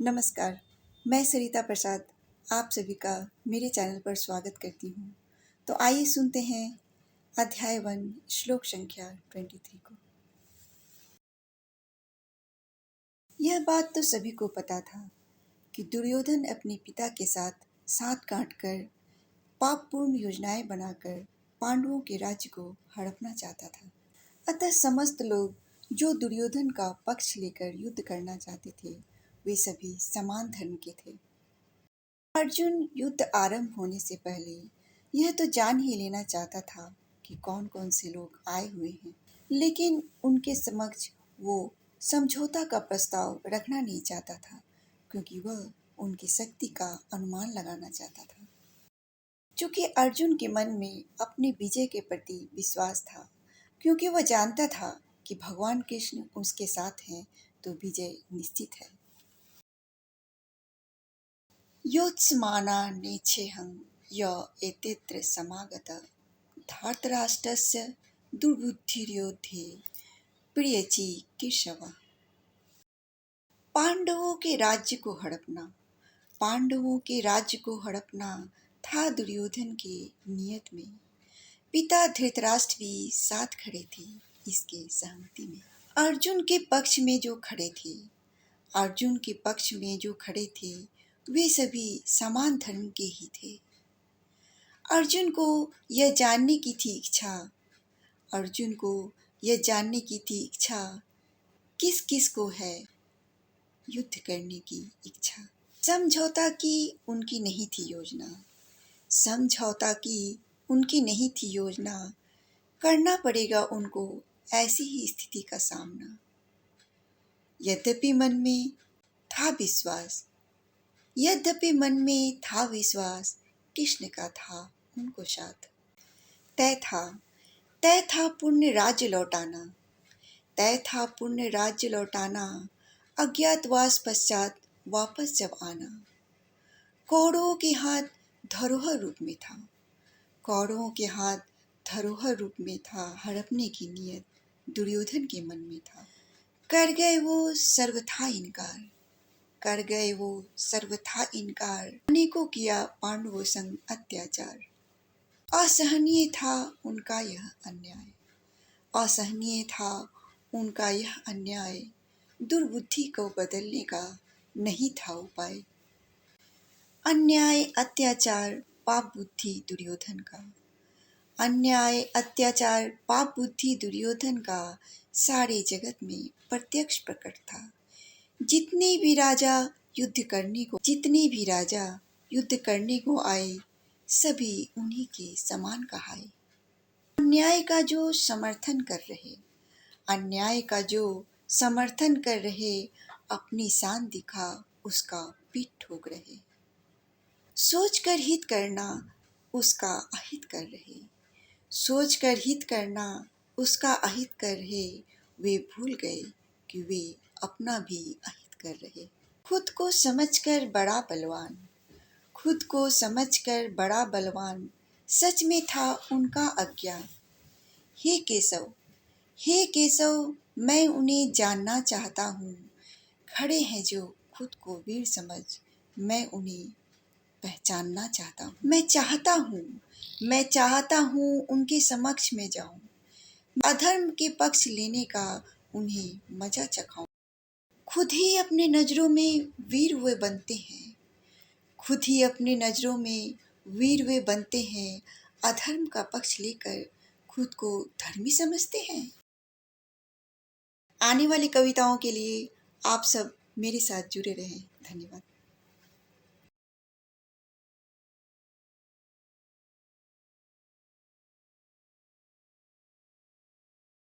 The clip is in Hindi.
नमस्कार, मैं सरिता प्रसाद आप सभी का मेरे चैनल पर स्वागत करती हूँ। तो आइए सुनते हैं अध्याय 1 श्लोक संख्या 23 को। यह बात तो सभी को पता था कि दुर्योधन अपने पिता के साथ साथ गांठकर पापपूर्ण योजनाएं बनाकर पांडवों के राज्य को हड़पना चाहता था। अतः समस्त लोग जो दुर्योधन का पक्ष लेकर युद्ध करना चाहते थे वे सभी समान धर्म के थे। अर्जुन युद्ध आरंभ होने से पहले यह तो जान ही लेना चाहता था कि कौन कौन से लोग आए हुए हैं, लेकिन उनके समक्ष वो समझौता का प्रस्ताव रखना नहीं चाहता था क्योंकि वह उनकी शक्ति का अनुमान लगाना चाहता था। चूंकि अर्जुन के मन में अपने विजय के प्रति विश्वास था, क्योंकि वह जानता था कि भगवान कृष्ण उसके साथ हैं, तो विजय निश्चित है। योत्स्मानान्नेच्छेहं य एतेऽत्र समागतः धार्तराष्ट्रस्य दुर्बुद्धिर्योधे प्रियचिकीर्षवः। पांडवों के राज्य को हड़पना था दुर्योधन के नियत में। पिता धृतराष्ट्र भी साथ खड़े थे इसके सहमति में। अर्जुन के पक्ष में जो खड़े थे वे सभी समान धर्म के ही थे। अर्जुन को यह जानने की थी इच्छा किस किस को है युद्ध करने की इच्छा। समझौता की उनकी नहीं थी योजना, करना पड़ेगा उनको ऐसी ही स्थिति का सामना। यद्यपि मन में था विश्वास कृष्ण का था उनको साथ। तय था पुण्य राज्य लौटाना, अज्ञातवास पश्चात वापस जब आना। कौरवों के हाथ धरोहर रूप में था हड़पने की नियत दुर्योधन के मन में था। कर गए वो सर्वथा इनकार, अनेकों किया पांडवों संग अत्याचार। असहनीय था उनका यह अन्याय, दुर्बुद्धि को बदलने का नहीं था उपाय। अन्याय अत्याचार पाप बुद्धि दुर्योधन का सारे जगत में प्रत्यक्ष प्रकट था। जितने भी राजा युद्ध करने को आए सभी उन्हीं के समान कहाए। अन्याय का जो समर्थन कर रहे अपनी शान दिखा उसका पीठ ठोक रहे। सोच कर हित करना उसका अहित कर रहे, वे भूल गए कि वे अपना भी अहित कर रहे। खुद को समझकर बड़ा बलवान सच में था उनका अज्ञान। हे केशव मैं उन्हें जानना चाहता हूँ, खड़े हैं जो खुद को वीर समझ, मैं उन्हें पहचानना चाहता हूँ। मैं चाहता हूँ उनके समक्ष में जाऊं, अधर्म के पक्ष लेने का उन्हें मजा चखाऊं। खुद ही अपने नजरों में वीर वे बनते हैं, अधर्म का पक्ष लेकर खुद को धर्मी समझते हैं। आने वाली कविताओं के लिए आप सब मेरे साथ जुड़े रहें। धन्यवाद।